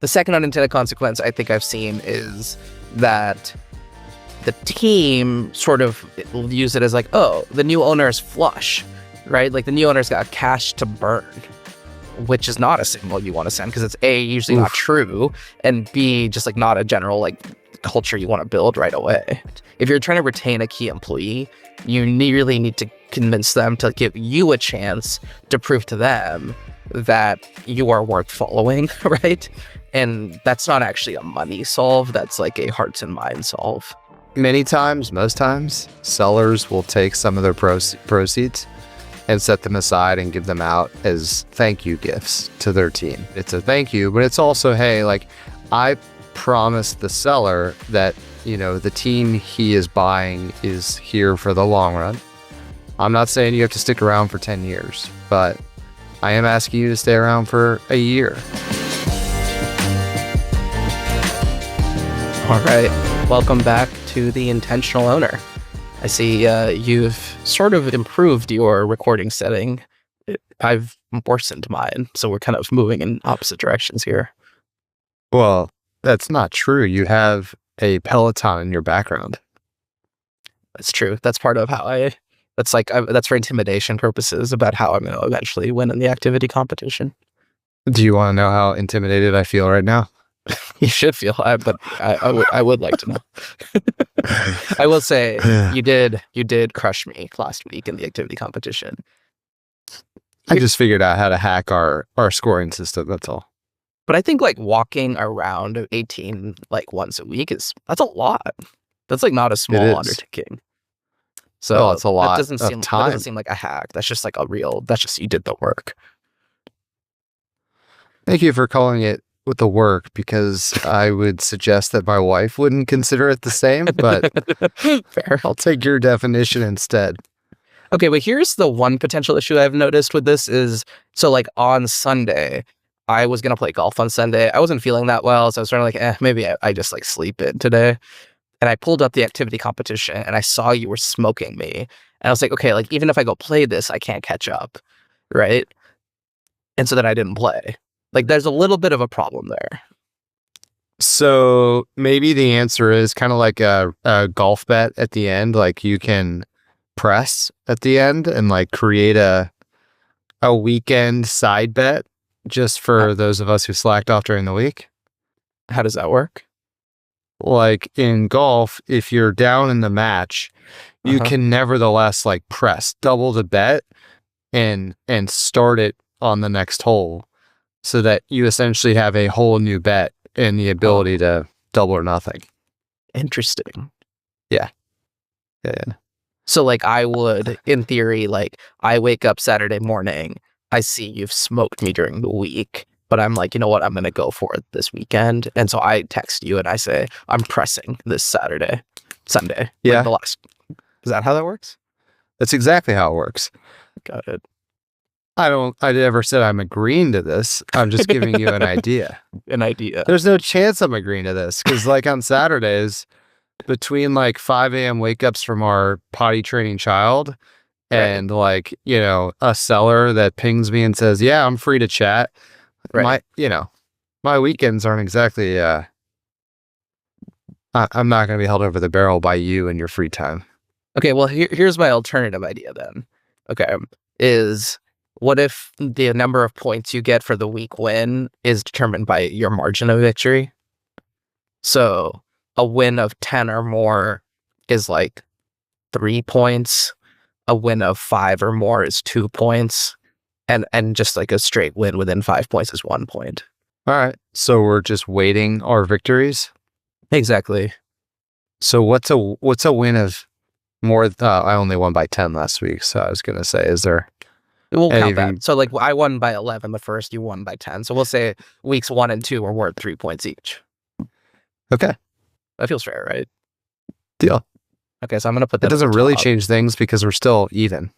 The second unintended consequence I think I've seen is that the team sort of use it as like, oh, the new owner is flush, right? Like the new owner's got cash to burn, which is not a signal you want to send because it's A, usually not true, and B, just like not a general like culture you want to build right away. If you're trying to retain a key employee, you really need to convince them to give you a chance to prove to them that you are worth following, right? And that's not actually a money solve, that's like a hearts and minds solve. Many times, most times, sellers will take some of their proceeds and set them aside and give them out as thank you gifts to their team. It's a thank you, but it's also, hey, like I promised the seller that, you know, the team he is buying is here for the long run. I'm not saying you have to stick around for 10 years, but I am asking you to stay around for a year. All right, welcome back to The Intentional Owner. I see you've sort of improved your recording setting. I've worsened mine, so we're kind of moving in opposite directions here. Well, that's not true. You have a Peloton in your background. That's true. That's part of how that's for intimidation purposes about how I'm going to eventually win in the activity competition. Do you want to know how intimidated I feel right now? You should feel, but I would like to know. I will say you did crush me last week in the activity competition. I just figured out how to hack our scoring system. That's all. But I think like walking around 18 like once a week that's a lot. That's like not a small undertaking. So it's a lot. That doesn't seem like a hack. That's just like that's just you did the work. Thank you for calling it with the work, because I would suggest that my wife wouldn't consider it the same, but fair. I'll take your definition instead. Okay, but here's the one potential issue I've noticed with this is, so like on Sunday, I was going to play golf on Sunday. I wasn't feeling that well, so I was sort of like, maybe I just like sleep in today. And I pulled up the activity competition and I saw you were smoking me. And I was like, okay, like even if I go play this, I can't catch up, right? And so then I didn't play. Like there's a little bit of a problem there. So maybe the answer is kind of like a golf bet at the end. Like you can press at the end and like create a weekend side bet just for those of us who slacked off during the week. How does that work? Like in golf, if you're down in the match, you can nevertheless like press double the bet and start it on the next hole, so that you essentially have a whole new bet and the ability to double or nothing. Interesting. Yeah. So like I would, in theory, like I wake up Saturday morning, I see you've smoked me during the week, but I'm like, you know what, I'm going to go for it this weekend. And so I text you and I say, I'm pressing this Sunday. Yeah. Like is that how that works? That's exactly how it works. Got it. I never said I'm agreeing to this. I'm just giving you an idea. An idea. There's no chance I'm agreeing to this, because like on Saturdays, between like 5 a.m. wake ups from our potty training child and like, you know, a seller that pings me and says, yeah, I'm free to chat. Right. My weekends aren't exactly, I'm not going to be held over the barrel by you in your free time. Okay. Well, here's my alternative idea then. Okay. What if the number of points you get for the week win is determined by your margin of victory? So a win of 10 or more is like 3 points. A win of 5 or more is 2 points. And just like a straight win within 5 points is 1 point. All right. So we're just weighting our victories? Exactly. So what's a win of more? I only won by 10 last week. So I was going to say, is there... We'll count that. So like I won by 11 the first, you won by 10. So we'll say weeks 1 and 2 are worth 3 points each. Okay. That feels fair, right? Deal. Okay, so I'm going to put that. It doesn't really change things because we're still even.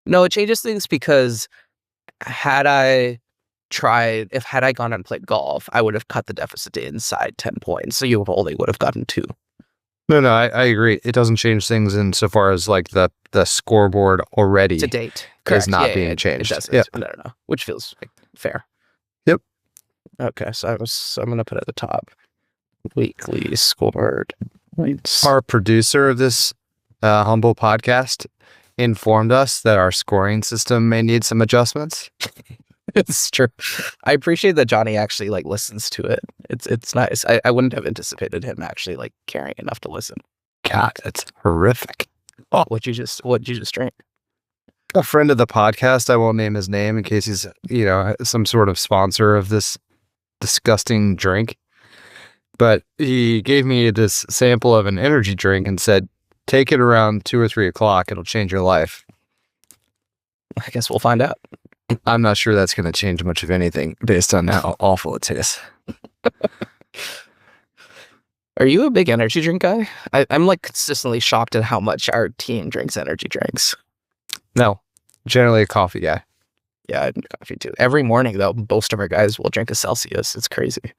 No, it changes things because had I gone out and played golf, I would have cut the deficit to inside 10 points. So you only would have gotten 2. No, I agree. It doesn't change things insofar as like the scoreboard already to date is not being changed. It doesn't. No. Which feels like fair. Yep. Okay, so I'm gonna put at the top weekly scored points. Our producer of this humble podcast informed us that our scoring system may need some adjustments. It's true. I appreciate that Johnny actually like listens to it. It's nice. I wouldn't have anticipated him actually like caring enough to listen. God, that's horrific. Oh, What'd you just drink? a friend of the podcast, I won't name his name in case he's, some sort of sponsor of this disgusting drink. But he gave me this sample of an energy drink and said, take it around 2 or 3 o'clock. It'll change your life. I guess we'll find out. I'm not sure that's going to change much of anything based on how awful it tastes. Are you a big energy drink guy? I'm like consistently shocked at how much our team drinks energy drinks. No, generally a coffee guy. Yeah, I drink coffee too. Every morning though, most of our guys will drink a Celsius. It's crazy.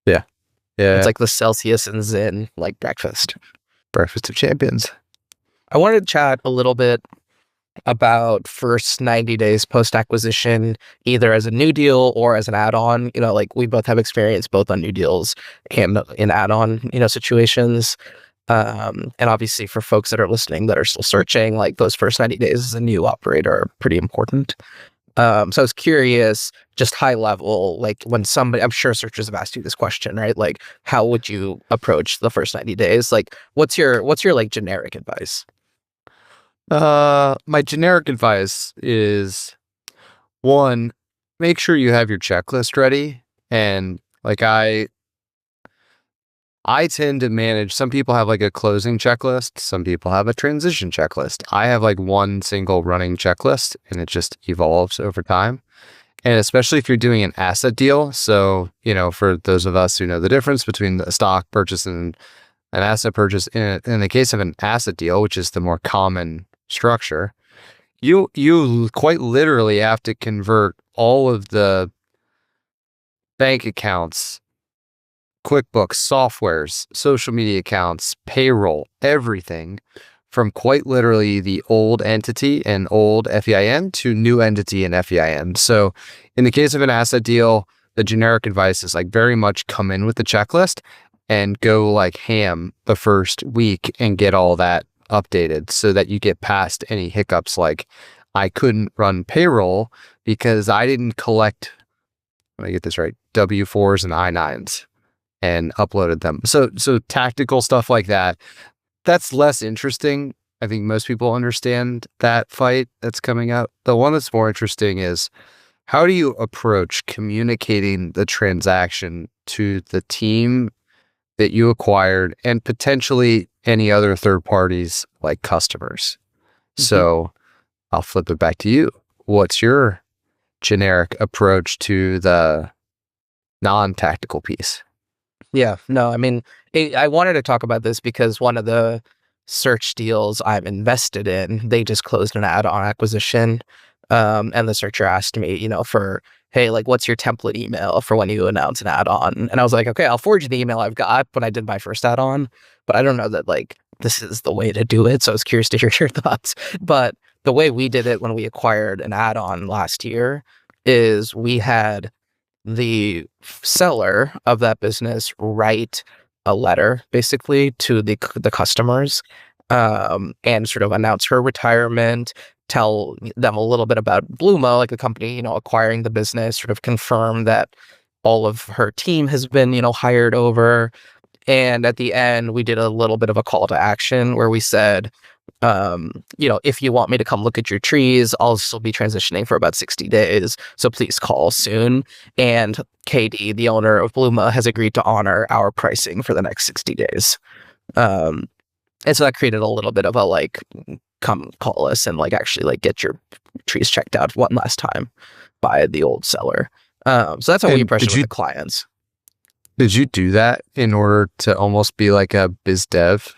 Yeah. It's like the Celsius and Zen like breakfast. Breakfast of champions. I wanted to chat a little bit about first 90 days post-acquisition, either as a new deal or as an add-on. Like we both have experience both on new deals and in add-on, situations. And obviously for folks that are listening that are still searching, like those first 90 days as a new operator are pretty important. So I was curious, just high level, like when somebody, I'm sure searchers have asked you this question, right? Like, how would you approach the first 90 days? Like, what's your like generic advice? My generic advice is, one, make sure you have your checklist ready. And like I tend to manage, some people have like a closing checklist. Some people have a transition checklist. I have like one single running checklist and it just evolves over time. And especially if you're doing an asset deal. So, for those of us who know the difference between a stock purchase and an asset purchase, in the case of an asset deal, which is the more common structure, you quite literally have to convert all of the bank accounts, QuickBooks, softwares, social media accounts, payroll, everything from quite literally the old entity and old FEIN to new entity and FEIN. So in the case of an asset deal, the generic advice is like very much come in with the checklist and go like ham the first week and get all that updated so that you get past any hiccups like I couldn't run payroll because I didn't collect, let me get this right, W-4s and I-9s and uploaded them. So tactical stuff like that, that's less interesting. I think most people understand that fight that's coming up. The one that's more interesting is, how do you approach communicating the transaction to the team that you acquired and potentially any other third parties like customers? Mm-hmm. So I'll flip it back to you. What's your generic approach to the non-tactical piece? Yeah, no, I mean, I wanted to talk about this because one of the search deals I'm invested in, they just closed an add-on acquisition. And the searcher asked me, for, hey, like, what's your template email for when you announce an add-on? And I was like, okay, I'll forward you the email I've got when I did my first add-on, but I don't know that like this is the way to do it. So I was curious to hear your thoughts. But the way we did it when we acquired an add-on last year is we had the seller of that business write a letter basically to the customers, and sort of announce her retirement, tell them a little bit about Bluma, like the company, acquiring the business, sort of confirm that all of her team has been, hired over. And at the end, we did a little bit of a call to action where we said, if you want me to come look at your trees, I'll still be transitioning for about 60 days. So please call soon. And KD, the owner of Bluma, has agreed to honor our pricing for the next 60 days. And so that created a little bit of a like, come call us and like actually like get your trees checked out one last time by the old seller. So that's how we approach it with the clients. Did you do that in order to almost be like a biz dev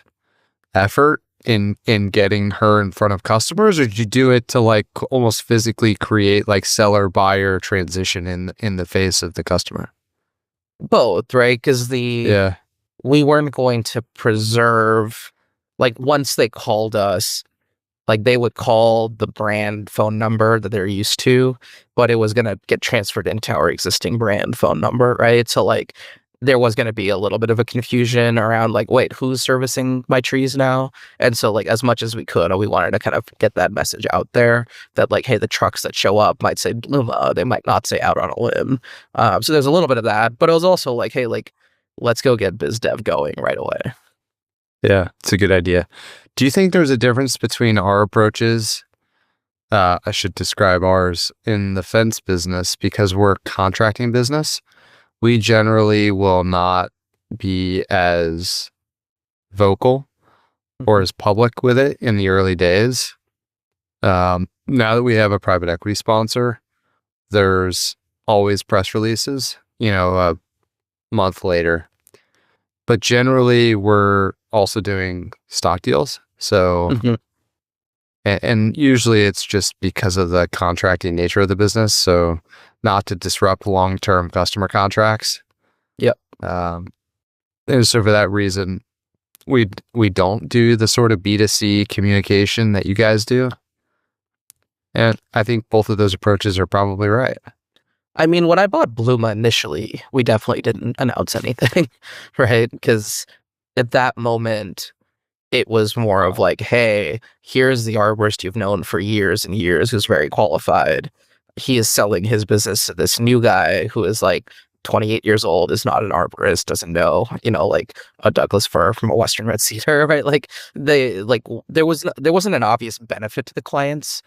effort in getting her in front of customers, or did you do it to like almost physically create like seller buyer transition in the face of the customer? Both, right? Because we weren't going to preserve, like once they called us, like they would call the brand phone number that they're used to, but it was going to get transferred into our existing brand phone number, right? So like there was going to be a little bit of a confusion around like, wait, who's servicing my trees now? And so like as much as we could, we wanted to kind of get that message out there that like, hey, the trucks that show up might say Bluma, they might not say Out on a Limb. So there's a little bit of that, but it was also like, hey, like let's go get biz dev going right away. Yeah, it's a good idea. Do you think there's a difference between our approaches? I should describe ours in the fence business because we're a contracting business. We generally will not be as vocal or as public with it in the early days. Now that we have a private equity sponsor, there's always press releases, a month later. But generally, we're also doing stock deals. So, and usually it's just because of the contracting nature of the business. So, not to disrupt long-term customer contracts. Yep. And so for that reason, we don't do the sort of B2C communication that you guys do. And I think both of those approaches are probably right. I mean, when I bought Bluma initially, we definitely didn't announce anything, right? Because at that moment, it was more of like, hey, here's the arborist you've known for years and years who's very qualified. He is selling his business to this new guy who is like 28 years old, is not an arborist, doesn't know, like a Douglas fir from a Western red cedar, right? Like there wasn't an obvious benefit to the clients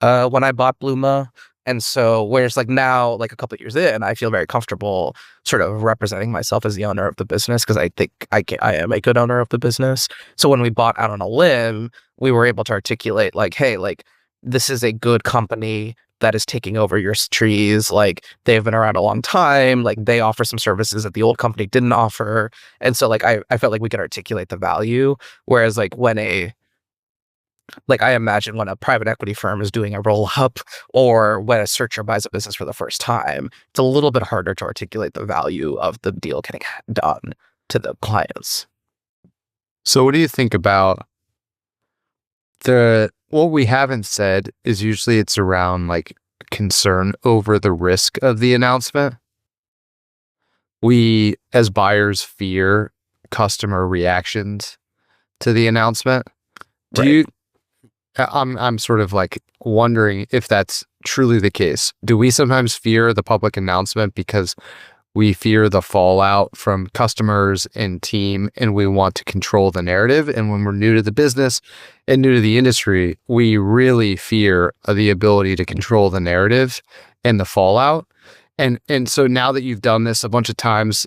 when I bought Bluma. And so whereas like now, like a couple of years in, I feel very comfortable sort of representing myself as the owner of the business because I think I am a good owner of the business. So when we bought Out on a Limb, we were able to articulate like, hey, like this is a good company that is taking over your trees. Like they've been around a long time. Like they offer some services that the old company didn't offer. And so like I felt like we could articulate the value. Whereas like I imagine when a private equity firm is doing a roll up or when a searcher buys a business for the first time, it's a little bit harder to articulate the value of the deal getting done to the clients. So what do you think about what we haven't said is usually it's around like concern over the risk of the announcement. We as buyers fear customer reactions to the announcement. I'm sort of like wondering if that's truly the case. Do we sometimes fear the public announcement because we fear the fallout from customers and team, and we want to control the narrative? And when we're new to the business and new to the industry, we really fear the ability to control the narrative and the fallout. And so now that you've done this a bunch of times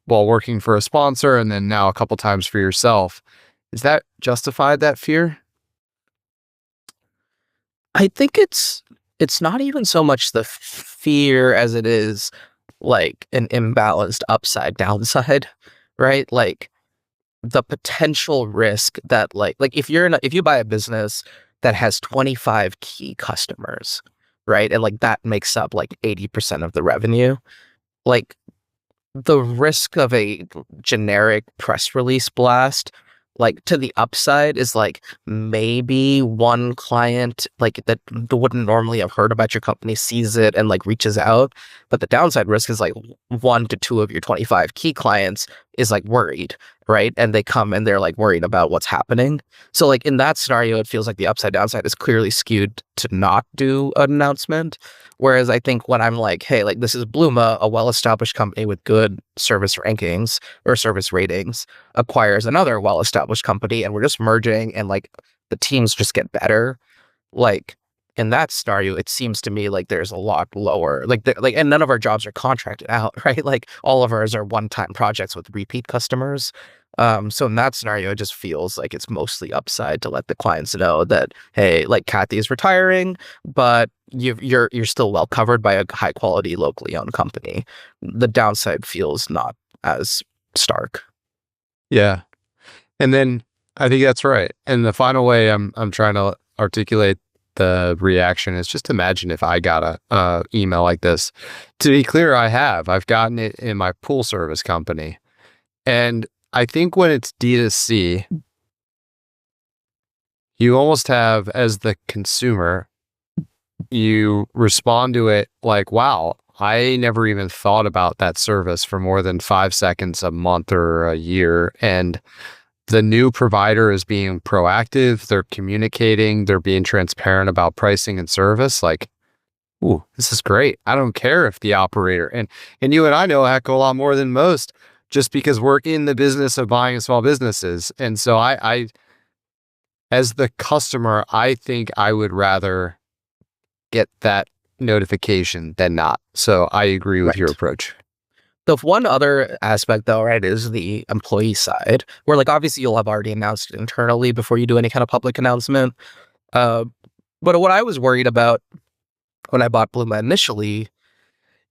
while working for a sponsor and then now a couple times for yourself, is that justified, that fear? I think it's not even so much the fear as it is like an imbalanced upside downside, right? Like the potential risk that like if you buy a business that has 25 key customers, right? And like that makes up like 80% of the revenue, like the risk of a generic press release blast like to the upside is like maybe one client like that wouldn't normally have heard about your company sees it and like reaches out, but the downside risk is like 1 to 2 of your 25 key clients is like worried, right? And they come and they're like worried about what's happening. So like in that scenario, it feels like the upside downside is clearly skewed to not do an announcement. Whereas I think when I'm like, hey, like this is Bluma, a well-established company with good service rankings or service ratings, acquires another well-established company and we're just merging and like the teams just get better. Like in that scenario, it seems to me like there's a lot lower, and none of our jobs are contracted out, right? Like all of ours are one-time projects with repeat customers. So in that scenario, it just feels like it's mostly upside to let the clients know that, hey, like Kathy is retiring, but you're still well covered by a high quality, locally owned company. The downside feels not as stark. Yeah. And then I think that's right. And the final way I'm trying to articulate the reaction is just imagine if I got a email like this. To be clear, I've gotten it in my pool service company. And I think when it's D2C, you almost have, as the consumer, you respond to it like, wow, I never even thought about that service for more than 5 seconds a month or a year. And the new provider is being proactive. They're communicating. They're being transparent about pricing and service. Like, ooh, this is great. I don't care if the operator, and you and I know a heck of a lot more than most, just because we're in the business of buying small businesses. And so I as the customer, I think I would rather get that notification than not. So I agree with your Right. approach. The one other aspect, though, right, is the employee side, where like obviously you'll have already announced it internally before you do any kind of public announcement. Uh, but what I was worried about when I bought Bluma initially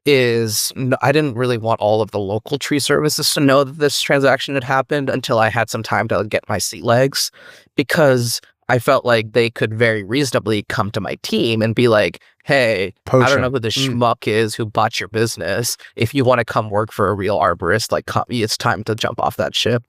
is I didn't really want all of the local tree services to know that this transaction had happened until I had some time to get my sea legs, because I felt like they could very reasonably come to my team and be like, hey, I don't know Poaching. who the schmuck is who bought your business. If you want to come work for a real arborist, like it's time to jump off that ship.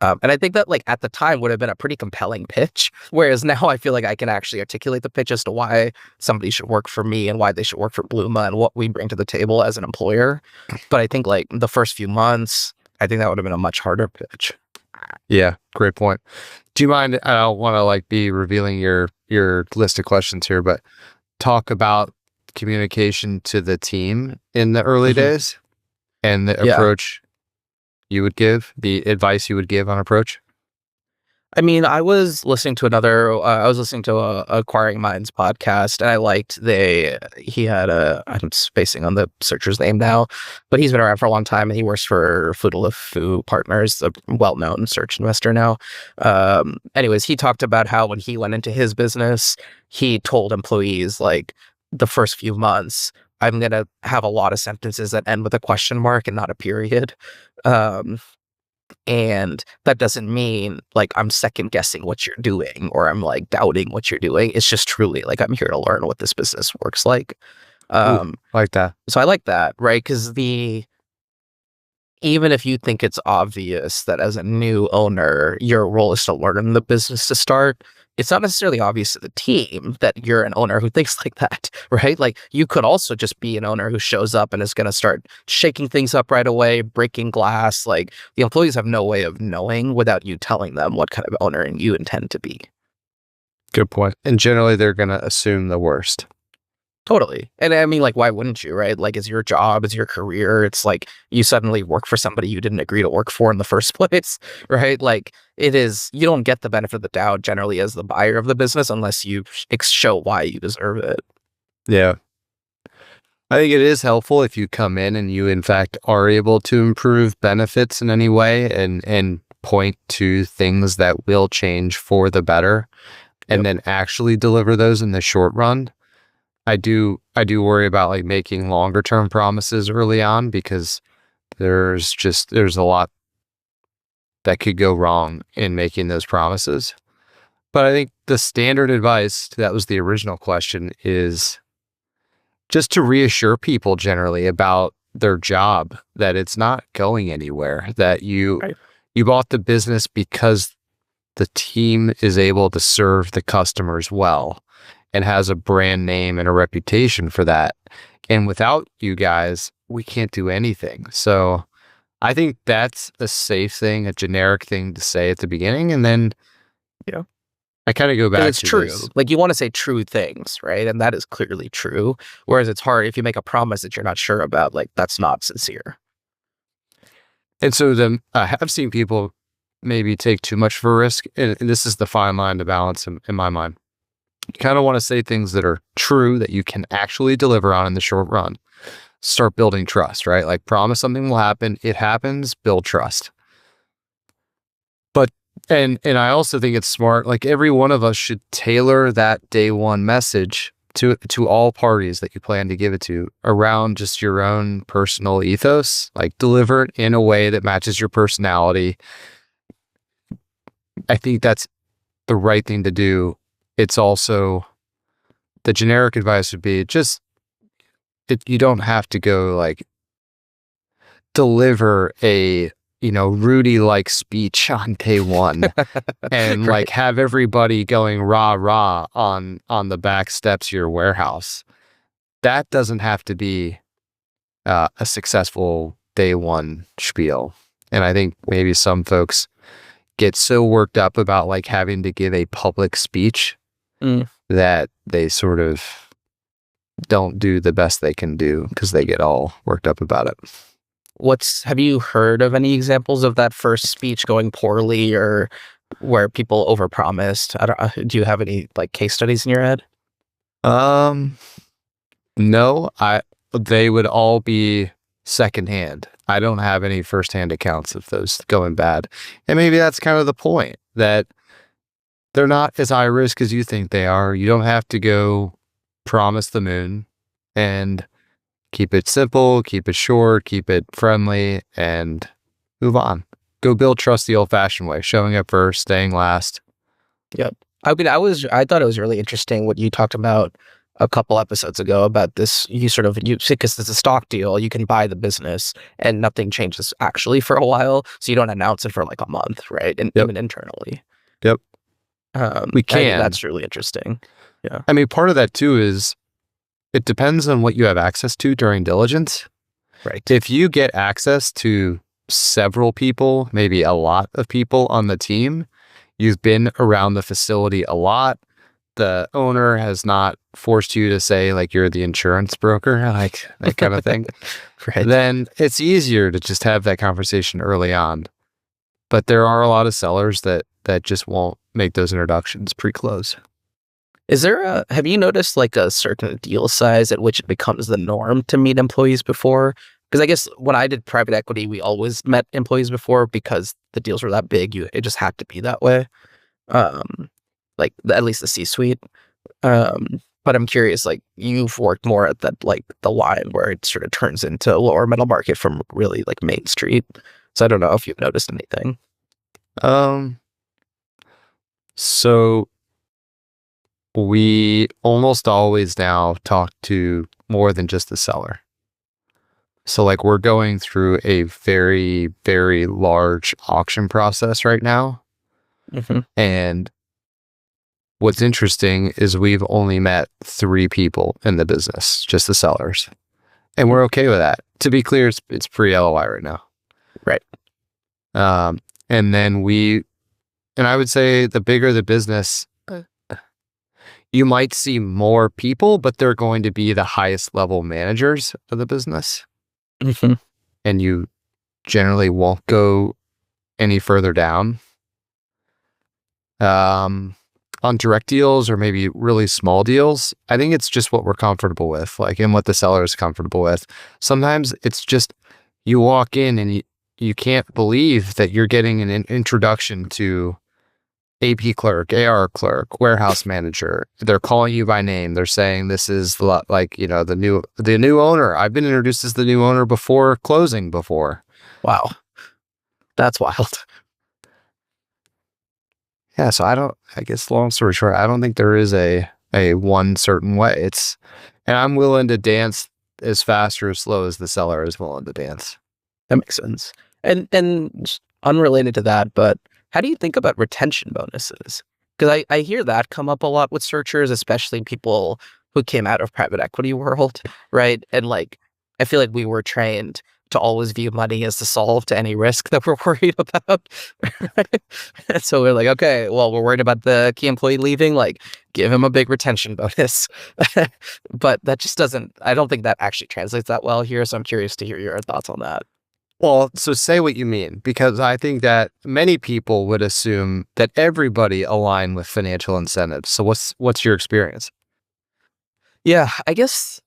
And I think that like at the time would have been a pretty compelling pitch. Whereas now I feel like I can actually articulate the pitch as to why somebody should work for me and why they should work for Bluma and what we bring to the table as an employer. But I think like the first few months, I think that would have been a much harder pitch. Yeah, great point. Do you mind? I don't want to like be revealing your list of questions here, but talk about communication to the team in the early days and the Yeah. approach you would give, the advice you would give on approach. I mean, I was listening to a Acquiring Minds podcast, and I liked he had I'm spacing on the searcher's name now, but he's been around for a long time and he works for Fu Partners, a well-known search investor now. Anyways, he talked about how when he went into his business, he told employees like the first few months, I'm going to have a lot of sentences that end with a question mark and not a period. And that doesn't mean like I'm second guessing what you're doing or I'm like doubting what you're doing. It's just truly like I'm here to learn what this business works like. Ooh, like that. So I like that, right? Because even if you think it's obvious that as a new owner, your role is to learn the business to start, it's not necessarily obvious to the team that you're an owner who thinks like that, right? Like you could also just be an owner who shows up and is going to start shaking things up right away, breaking glass. Like the employees have no way of knowing without you telling them what kind of owner you intend to be. Good point. And generally, they're going to assume the worst. Totally. And I mean, like, why wouldn't you, right? Like, it's your job, it's your career. It's like you suddenly work for somebody you didn't agree to work for in the first place, right? Like, it is, you don't get the benefit of the doubt generally as the buyer of the business unless you show why you deserve it. Yeah. I think it is helpful if you come in and you, in fact, are able to improve benefits in any way and point to things that will change for the better and then actually deliver those in the short run. I do worry about like making longer term promises early on because there's a lot that could go wrong in making those promises. But I think the standard advice, that was the original question, is just to reassure people generally about their job, that it's not going anywhere, that you bought the business because the team is able to serve the customers well and has a brand name and a reputation for that. And without you guys, we can't do anything. So I think that's a safe thing, a generic thing to say at the beginning. And then I kind of go back it's to true. this. Like you want to say true things, right? And that is clearly true. Whereas it's hard if you make a promise that you're not sure about, like that's not sincere. And so then I have seen people maybe take too much of a risk. And this is the fine line to balance in my mind. You kind of want to say things that are true that you can actually deliver on in the short run. Start building trust, right? Like promise something will happen. It happens, build trust. But, and I also think it's smart, like every one of us should tailor that day one message to all parties that you plan to give it to around just your own personal ethos, like deliver it in a way that matches your personality. I think that's the right thing to do. It's also the generic advice would be just you don't have to go like deliver a Rudy-like speech on day one and Right. have everybody going rah rah on the back steps of your warehouse. That doesn't have to be a successful day one spiel. And I think maybe some folks get so worked up about having to give a public speech that they sort of don't do the best they can do because they get all worked up about it. Have you heard of any examples of that first speech going poorly or where people overpromised? Do you have any case studies in your head? No, they would all be secondhand. I don't have any firsthand accounts of those going bad. And maybe that's kind of the point, that they're not as high risk as you think they are. You don't have to go promise the moon, and keep it simple, keep it short, keep it friendly, and move on. Go build trust the old-fashioned way, showing up first, staying last. Yep. I thought it was really interesting what you talked about a couple episodes ago about this. You because it's a stock deal, you can buy the business and nothing changes actually for a while, so you don't announce it for a month, right? And Yep. even internally. Yep. We I think can. that's really interesting. Yeah. I mean, part of that too is it depends on what you have access to during diligence. Right. If you get access to several people, maybe a lot of people on the team, you've been around the facility a lot, the owner has not forced you to say you're the insurance broker, that kind of thing, Right. then it's easier to just have that conversation early on. But there are a lot of sellers that just won't make those introductions pre-close. Have you noticed a certain deal size at which it becomes the norm to meet employees before? Because I guess when I did private equity, we always met employees before because the deals were that big. It just had to be that way. At least the C-suite. But I'm curious, you've worked more at that, the line where it sort of turns into lower middle market from really Main Street. So I don't know if you've noticed anything. So we almost always now talk to more than just the seller. So we're going through a very, very large auction process right now. Mm-hmm. And what's interesting is we've only met 3 people in the business, just the sellers. And we're okay with that. To be clear, it's pre-LOI right now. Right. And then I would say the bigger the business, you might see more people, but they're going to be the highest level managers of the business. Mm-hmm. And you generally won't go any further down. On direct deals or maybe really small deals, I think it's just what we're comfortable with, and what the seller is comfortable with. Sometimes it's just you walk in and you can't believe that you're getting an introduction to AP clerk, AR clerk, warehouse manager. They're calling you by name. They're saying this is the new owner. I've been introduced as the new owner before closing before. Wow. That's wild. Yeah, so I guess long story short, I don't think there is a one certain way. And I'm willing to dance as fast or as slow as the seller is willing to dance. That makes sense. And unrelated to that, but how do you think about retention bonuses? Because I hear that come up a lot with searchers, especially people who came out of private equity world, right? And I feel we were trained to always view money as the solve to any risk that we're worried about. And so we're okay, well, we're worried about the key employee leaving, give him a big retention bonus. But that just I don't think that actually translates that well here. So I'm curious to hear your thoughts on that. Well, so say what you mean, because I think that many people would assume that everybody align with financial incentives. So what's your experience? Yeah, I guess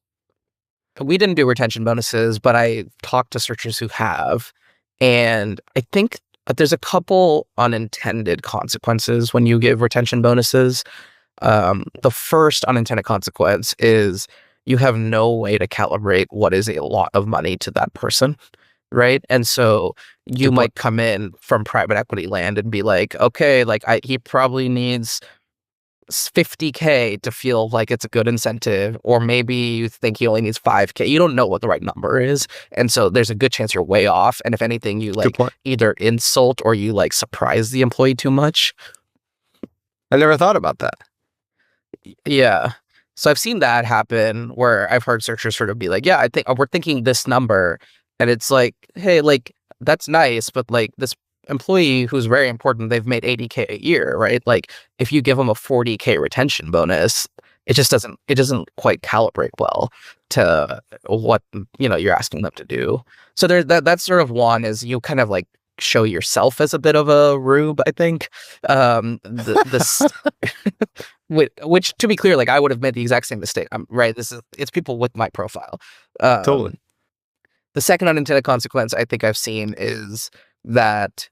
we didn't do retention bonuses, but I talked to searchers who have, and I think there's a couple unintended consequences when you give retention bonuses. The first unintended consequence is you have no way to calibrate what is a lot of money to that person, right? And so you might come in from private equity land and be okay, he probably needs 50K to feel like it's a good incentive, or maybe you think he only needs 5K. You don't know what the right number is. And so there's a good chance you're way off. And if anything, you Good point. either insult or you surprise the employee too much. I never thought about that. Yeah. So I've seen that happen where I've heard searchers sort of be like, yeah, I think we're thinking this number. And it's like, hey, that's nice, but this employee who's very important, they've made 80K a year, right? If you give them a 40K retention bonus, it doesn't quite calibrate well to what, you're asking them to do. So that's sort of one, is you kind of show yourself as a bit of a rube, I think. This which, to be clear, I would have made the exact same mistake. Right. It's people with my profile. Totally. The second unintended consequence I think I've seen is that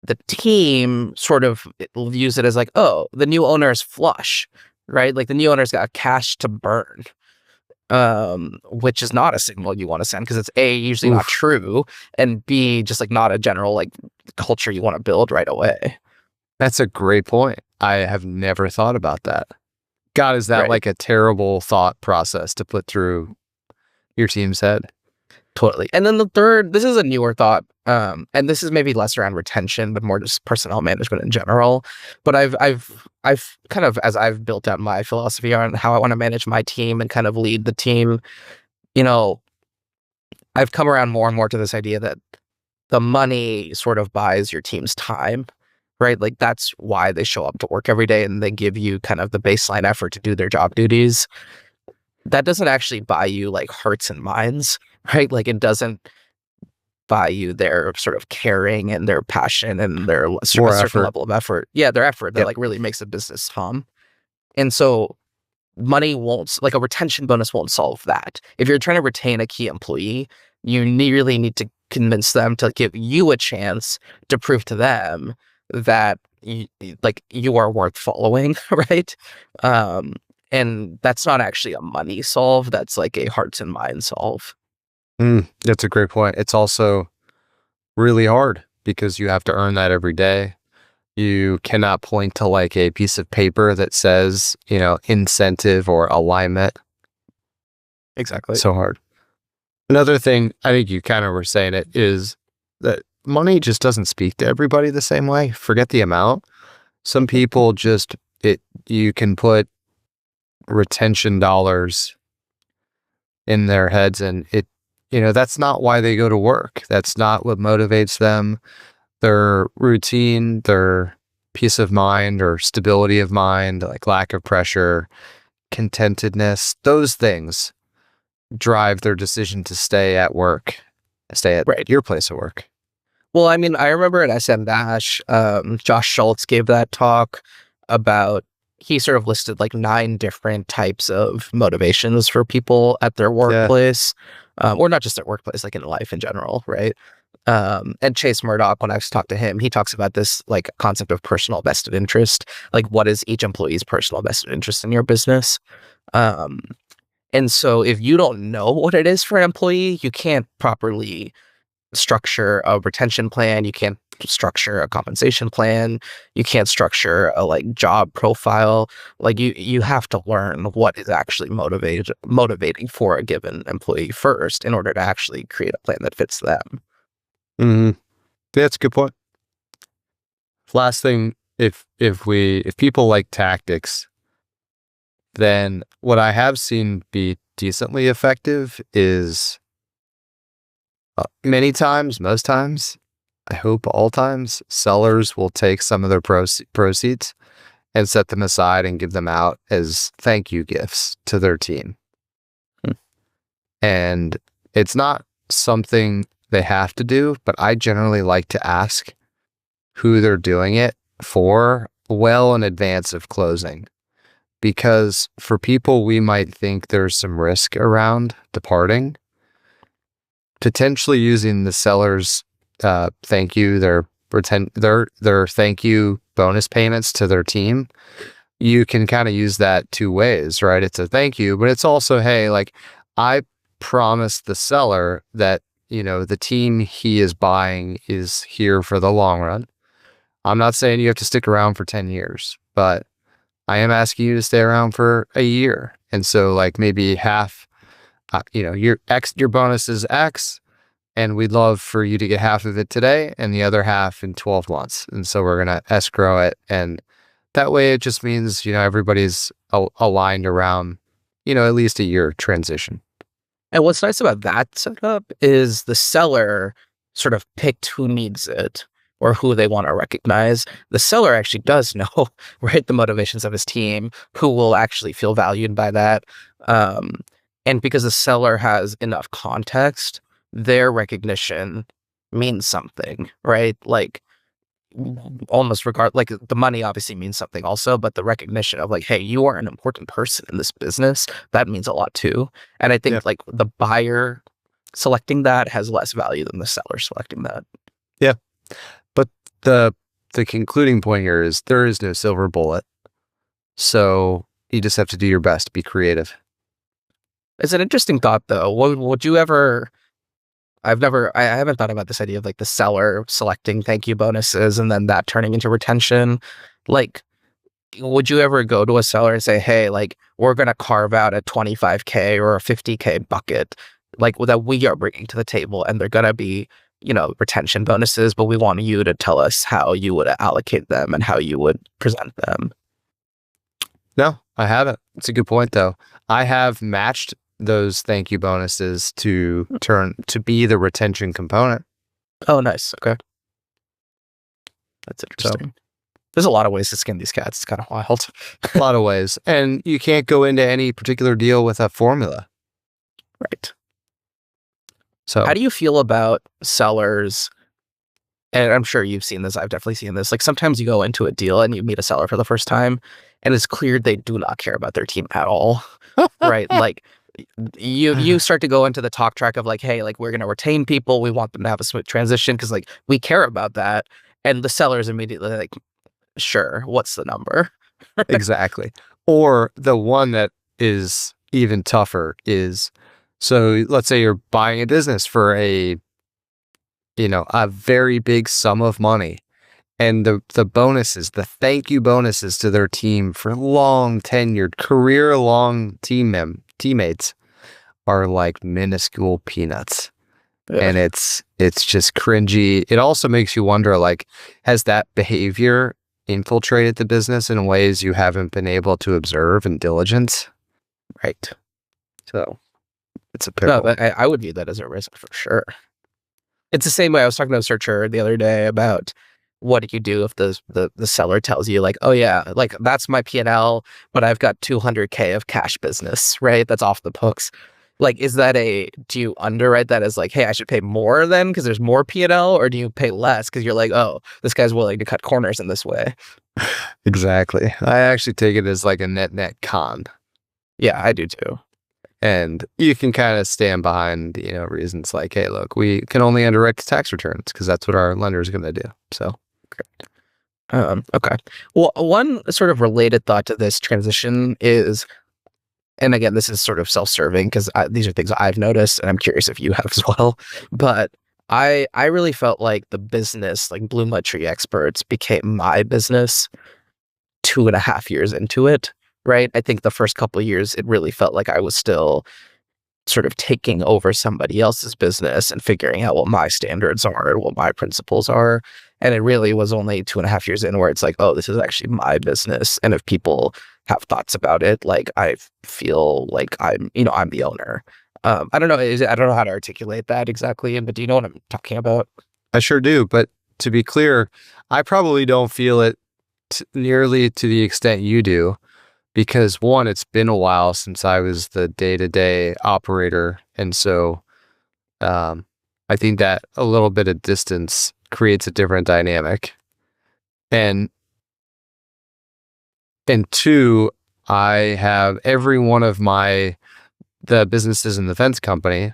the team sort of use it as oh, the new owner is flush, right? The new owner's got cash to burn, which is not a signal you want to send, because it's A, usually not true, and B, just not a general culture you want to build right away. That's a great point. I have never thought about that. God, is that Right. a terrible thought process to put through your team's head? Totally. And then the third, this is a newer thought, and this is maybe less around retention, but more just personnel management in general. But I've kind of, as I've built out my philosophy on how I want to manage my team and kind of lead the team, I've come around more and more to this idea that the money sort of buys your team's time, right? That's why they show up to work every day, and they give you kind of the baseline effort to do their job duties. That doesn't actually buy you hearts and minds, right? It doesn't buy you their sort of caring and their passion and their certain level of effort. Yeah, their effort that really makes a business hum. And so money won't, a retention bonus won't solve that. If you're trying to retain a key employee, you really need to convince them to give you a chance to prove to them that you are worth following, right? And that's not actually a money solve. That's a hearts and minds solve. That's a great point. It's also really hard because you have to earn that every day. You cannot point to a piece of paper that says, incentive or alignment. Exactly. So hard. Another thing, I think you kind of were saying it, is that money just doesn't speak to everybody the same way. Forget the amount. Some people you can put retention dollars in their heads, and that's not why they go to work. That's not what motivates them. Their routine, their peace of mind or stability of mind, lack of pressure, contentedness, those things drive their decision to stay at work, stay at your place of work. Well, I mean, I remember at SM Dash, Josh Schultz gave that talk about, he sort of listed 9 different types of motivations for people at their workplace, or not just their workplace, in life in general, right? And Chase Murdoch, when I've talked to him, he talks about this concept of personal vested interest. What is each employee's personal vested interest in your business? And so if you don't know what it is for an employee, you can't properly structure a retention plan. You can't structure a compensation plan. You can't structure a job profile. You have to learn what is actually motivating for a given employee first in order to actually create a plan that fits them. That's a good point. Last thing, if people like tactics, then what I have seen be decently effective is many times, most times, I hope all times, sellers will take some of their proceeds and set them aside and give them out as thank you gifts to their team. And it's not something they have to do, but I generally like to ask who they're doing it for well in advance of closing. Because for people we might think there's some risk around departing, potentially using the seller's thank you, their thank you bonus payments to their team, you can kind of use that 2 ways, right? It's a thank you, but it's also, hey, I promised the seller that, the team he is buying is here for the long run. I'm not saying you have to stick around for 10 years, but I am asking you to stay around for a year. And so like maybe half, your bonus is X, and we'd love for you to get half of it today and the other half in 12 months. And so we're going to escrow it. And that way it just means, everybody's aligned around, at least a year transition. And what's nice about that setup is the seller sort of picked who needs it or who they want to recognize. The seller actually does know, right, the motivations of his team, who will actually feel valued by that. And because the seller has enough context, their recognition means something, right? Like almost like the money obviously means something also, but the recognition of like, hey, you are an important person in this business, that means a lot too. And I think like the buyer selecting that has less value than the seller selecting that. Yeah. But the concluding point here is there is no silver bullet. So you just have to do your best to be creative. It's an interesting thought though. Would you ever, I haven't thought about this idea of like the seller selecting thank you bonuses and then that turning into retention. Like, would you ever go to a seller and say, hey, like, we're going to carve out a 25K or a 50K bucket, like that we are bringing to the table, and they're going to be, retention bonuses, but we want you to tell us how you would allocate them and how you would present them? No, I haven't. It's a good point though. I have matched those thank you bonuses to be the retention component. Oh, nice. Okay. That's interesting. So, there's a lot of ways to skin these cats. It's kind of wild. A lot of ways. And you can't go into any particular deal with a formula. Right. So how do you feel about sellers? And I'm sure you've seen this. I've definitely seen this. Like sometimes you go into a deal and you meet a seller for the first time and it's clear they do not care about their team at all. Right. Like you start to go into the talk track of like, hey, like we're going to retain people. We want them to have a smooth transition because like we care about that. And the seller is immediately like, sure, what's the number? Exactly. Or the one that is even tougher is, so let's say you're buying a business for a very big sum of money. And the bonuses, the thank you bonuses to their team for long tenured, career long teammates are like minuscule peanuts. Yeah. And it's just cringy. It also makes you wonder, like, has that behavior infiltrated the business in ways you haven't been able to observe and diligence? Right. So it's a pickle. No, I would view that as a risk for sure. It's the same way I was talking to a searcher the other day about what do you do if the seller tells you like, oh yeah, like that's my P&L, but I've got 200K of cash business, right? That's off the books. Like, do you underwrite that as like, hey, I should pay more then because there's more P&L, or do you pay less because you're like, oh, this guy's willing to cut corners in this way? Exactly. I actually take it as like a net con. Yeah, I do too. And you can kind of stand behind, reasons like, hey, look, we can only underwrite the tax returns because that's what our lender is going to do. So, okay. Well, one sort of related thought to this transition is, and again, this is sort of self-serving because these are things I've noticed, and I'm curious if you have as well. But I really felt like the business, like Blue Mud Tree Experts, became my business 2.5 years into it. Right. I think the first couple of years, it really felt like I was still sort of taking over somebody else's business and figuring out what my standards are and what my principles are. And it really was only 2.5 years in where it's like, oh, this is actually my business. And if people have thoughts about it, like I feel like I'm the owner. I don't know. I don't know how to articulate that exactly. But do you know what I'm talking about? I sure do. But to be clear, I probably don't feel it nearly to the extent you do. Because one, it's been a while since I was the day-to-day operator. And so I think that a little bit of distance creates a different dynamic. And two, I have every one of the businesses in the fence company,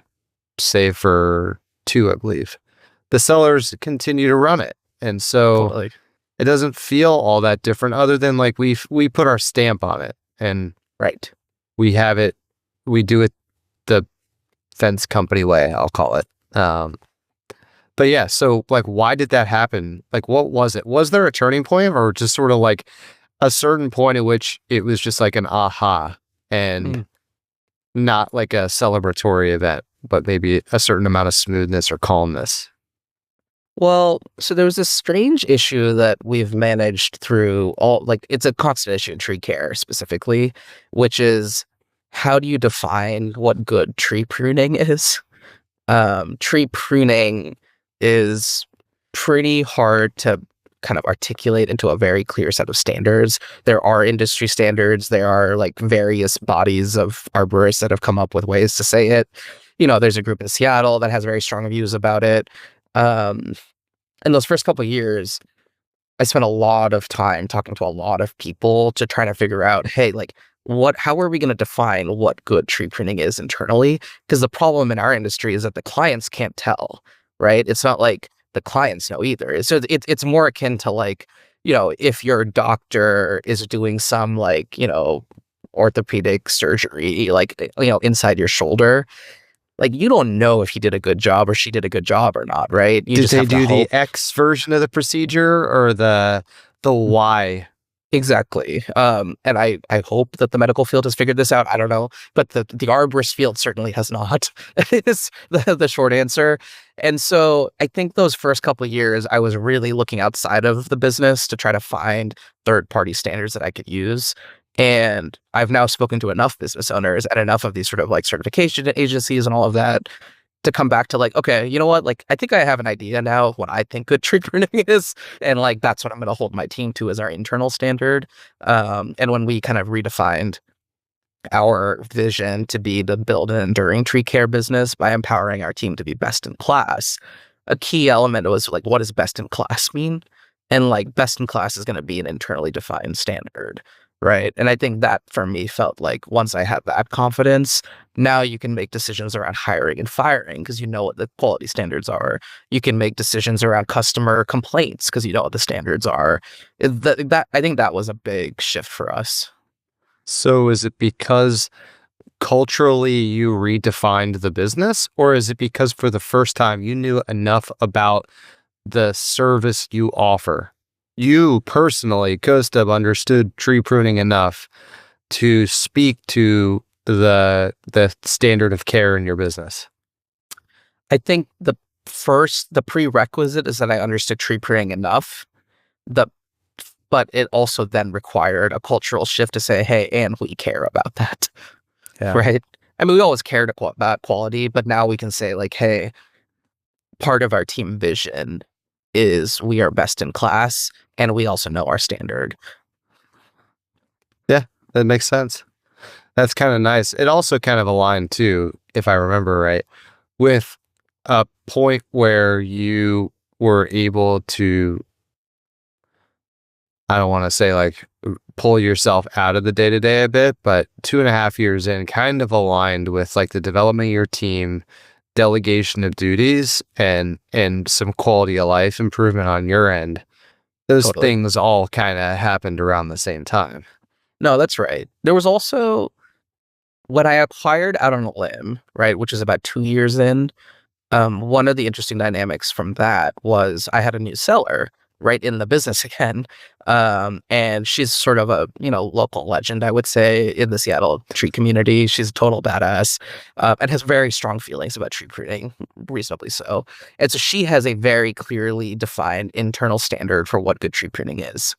save for 2, I believe. The sellers continue to run it. And so totally. It doesn't feel all that different other than like we put our stamp on it and right. We have it, we do it the fence company way, I'll call it. But yeah, so like, why did that happen? Like, what was it? Was there a turning point or just sort of like, a certain point at which it was just like an aha and not like a celebratory event, but maybe a certain amount of smoothness or calmness? Well, so there was this strange issue that we've managed through all, like, it's a constant issue in tree care specifically, which is how do you define what good tree pruning is? Tree pruning is pretty hard to kind of articulate into a very clear set of standards. There are industry standards, there are like various bodies of arborists that have come up with ways to say it. There's a group in Seattle that has very strong views about it. Um, in those first couple of years, I spent a lot of time talking to a lot of people to try to figure out, hey, like, how are we going to define what good tree pruning is internally? Because the problem in our industry is that the clients can't tell, right? It's not like the clients know either. So it's more akin to like, if your doctor is doing some like, orthopedic surgery, like, inside your shoulder, like, you don't know if he did a good job or she did a good job or not, right? You Did just they have to do the hope. X version of the procedure or the Y? Exactly. And I hope that the medical field has figured this out. I don't know, but the arborist field certainly has not. Is the short answer. And so I think those first couple of years, I was really looking outside of the business to try to find third-party standards that I could use. And I've now spoken to enough business owners and enough of these sort of like certification agencies and all of that to come back to like, okay, you know what? Like, I think I have an idea now of what I think good tree pruning is. And like, that's what I'm going to hold my team to as our internal standard. And when we kind of redefined our vision to be to build an enduring tree care business by empowering our team to be best in class, a key element was like, what does best in class mean? And like, best in class is going to be an internally defined standard, right? And I think that for me felt like once I had that confidence, now you can make decisions around hiring and firing because you know what the quality standards are. You can make decisions around customer complaints because you know what the standards are. I think that was a big shift for us. So is it because culturally you redefined the business, or is it because for the first time you knew enough about the service you offer? You personally, Kaustubh, understood tree pruning enough to speak to the standard of care in your business. I think the prerequisite is that I understood tree pruning enough. The but it also then required a cultural shift to say, hey, and we care about that, Yeah. right? I mean, we always cared about quality, but now we can say like, hey, part of our team vision is we are best in class, and we also know our standard. Yeah, that makes sense. That's kind of nice. It also kind of aligned too, if I remember right, with a point where you were able to, I don't want to say like pull yourself out of the day to day a bit, but 2.5 years in kind of aligned with like the development of your team, delegation of duties, and some quality of life improvement on your end. Those Totally. things all kind of happened around the same time. No, that's right. There was also when I acquired Out on a Limb, right, which is about 2 years in. One of the interesting dynamics from that was I had a new seller right in the business again. And she's sort of a, local legend, I would say, in the Seattle tree community. She's a total badass, and has very strong feelings about tree pruning, reasonably so. And so she has a very clearly defined internal standard for what good tree pruning is.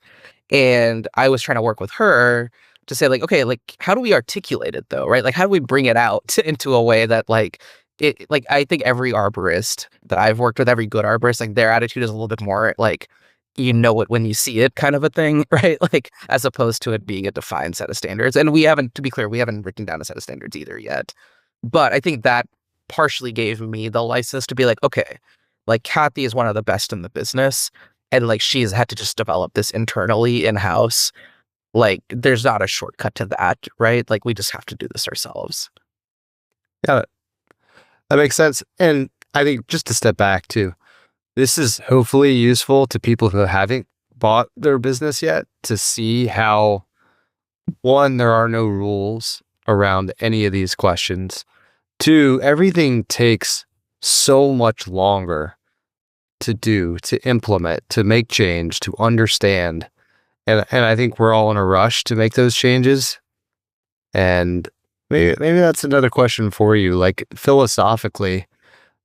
And I was trying to work with her to say like, okay, like how do we articulate it though, right? Like how do we bring it out into a way that like it, like I think every arborist that I've worked with, every good arborist, like their attitude is a little bit more like, you know it when you see it kind of a thing, right? Like as opposed to it being a defined set of standards. And we haven't, to be clear, we haven't written down a set of standards either yet. But I think that partially gave me the license to be like, okay, like Kathy is one of the best in the business. And like she's had to just develop this internally in-house. Like there's not a shortcut to that, right? Like we just have to do this ourselves. Yeah, that makes sense. And I think just to step back too, this is hopefully useful to people who haven't bought their business yet to see how, one, there are no rules around any of these questions. Two, everything takes so much longer to do, to implement, to make change, to understand. And I think we're all in a rush to make those changes. And maybe that's another question for you. Like, philosophically,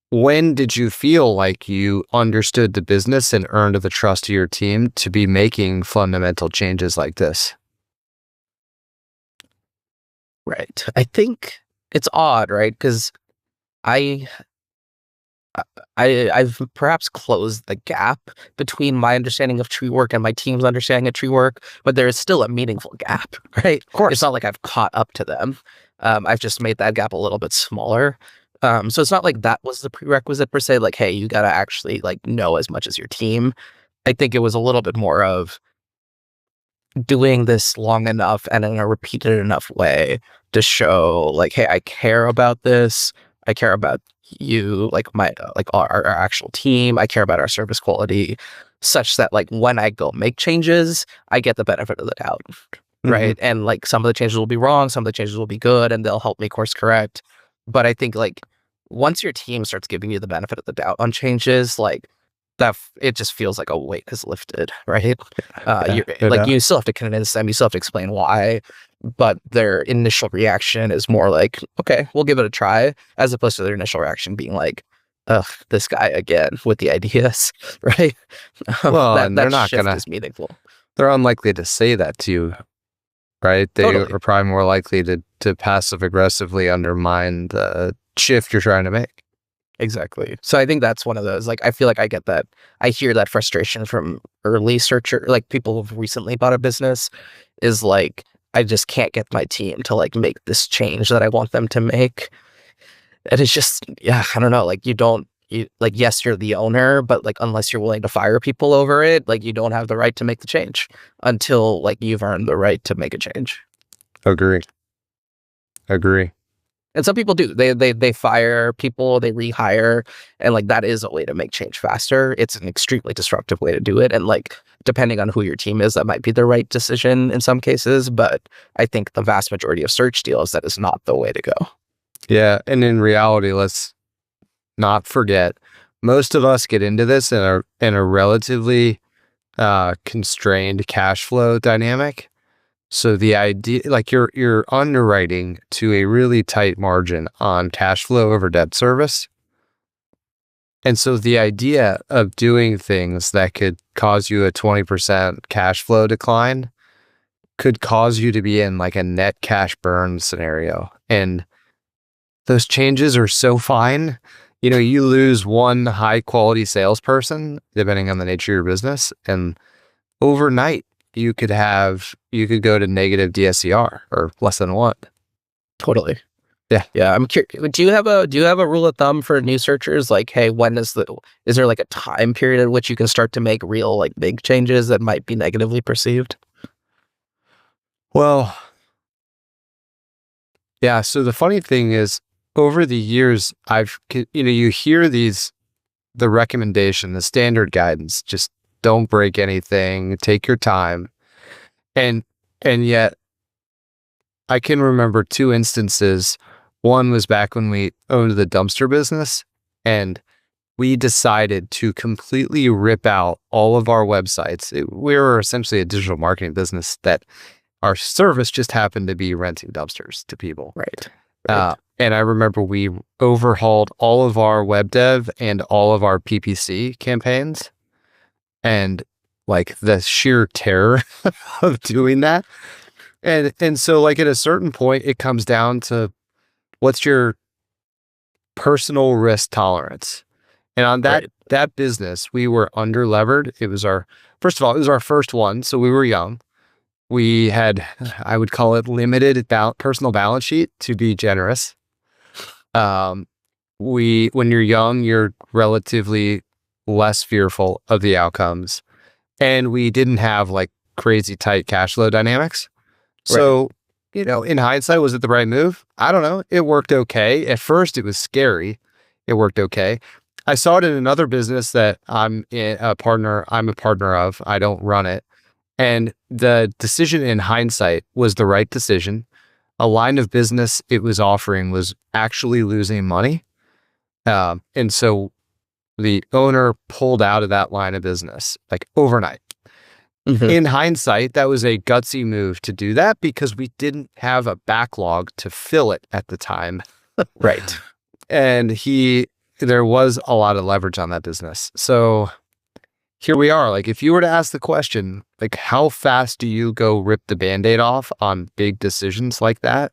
when did you feel like you understood the business and earned the trust of your team to be making fundamental changes like this? Right. I think it's odd, right? Because I I've perhaps closed the gap between my understanding of tree work and my team's understanding of tree work, but there is still a meaningful gap, right? Of course. It's not like I've caught up to them. I've just made that gap a little bit smaller. So it's not like that was the prerequisite per se. Like, hey, you got to actually like know as much as your team. I think it was a little bit more of doing this long enough and in a repeated enough way to show like, hey, I care about this. I care about you, like my like our actual team. I care about our service quality, such that like when I go make changes, I get the benefit of the doubt, right? And like some of the changes will be wrong, some of the changes will be good, and they'll help me course correct. But I think like once your team starts giving you the benefit of the doubt on changes, like it just feels like a weight is lifted, right? You're like you still have to convince them, you still have to explain why, but their initial reaction is more like, okay, we'll give it a try, as opposed to their initial reaction being like, ugh, this guy again with the ideas, right? Well, and they're that not shift gonna. is meaningful. They're unlikely to say that to you, right? They Totally. are probably more likely to passive aggressively undermine the shift you're trying to make. Exactly. So I think that's one of those, like, I feel like I get that. I hear that frustration from early searcher, like people who've recently bought a business, is like, I just can't get my team to like make this change that I want them to make. And it's just, yeah, I don't know. Like like, yes, you're the owner, but like, unless you're willing to fire people over it, like you don't have the right to make the change until like you've earned the right to make a change. Agree. And some people do. They fire people, they rehire, and like that is a way to make change faster. It's an extremely disruptive way to do it, and like depending on who your team is, that might be the right decision in some cases. But I think the vast majority of search deals, that is not the way to go. Yeah, and in reality, let's not forget, most of us get into this in a relatively constrained cash flow dynamic. So the idea, like you're underwriting to a really tight margin on cash flow over debt service. And so the idea of doing things that could cause you a 20% cash flow decline could cause you to be in like a net cash burn scenario. And those changes are so fine. You know, you lose one high quality salesperson, depending on the nature of your business, and overnight you could go to negative DSCR or less than 1. Totally. Yeah. Yeah. I'm curious. Do you have a rule of thumb for new searchers? Like, hey, is there like a time period at which you can start to make real like big changes that might be negatively perceived? Well, yeah. So the funny thing is, over the years, you hear the recommendation, the standard guidance, just don't break anything, take your time. And yet I can remember 2 instances. One was back when we owned the dumpster business, and we decided to completely rip out all of our websites. We were essentially a digital marketing business that our service just happened to be renting dumpsters to people. Right. And I remember we overhauled all of our web dev and all of our PPC campaigns. And like the sheer terror of doing that. And so like at a certain point, it comes down to what's your personal risk tolerance. And on that business, we were under levered. First of all, it was our first one. So we were young. We had, I would call it limited personal balance sheet, to be generous. When you're young, you're relatively less fearful of the outcomes. And we didn't have like crazy tight cash flow dynamics. So, in hindsight, was it the right move? I don't know. It worked okay. At first, it was scary. It worked okay. I saw it in another business that I'm a partner of. I don't run it. And the decision in hindsight was the right decision. A line of business it was offering was actually losing money. And so the owner pulled out of that line of business like overnight. In hindsight, that was a gutsy move to do that because we didn't have a backlog to fill it at the time. Right. And there was a lot of leverage on that business. So here we are. Like, if you were to ask the question, like, how fast do you go rip the Band-Aid off on big decisions like that?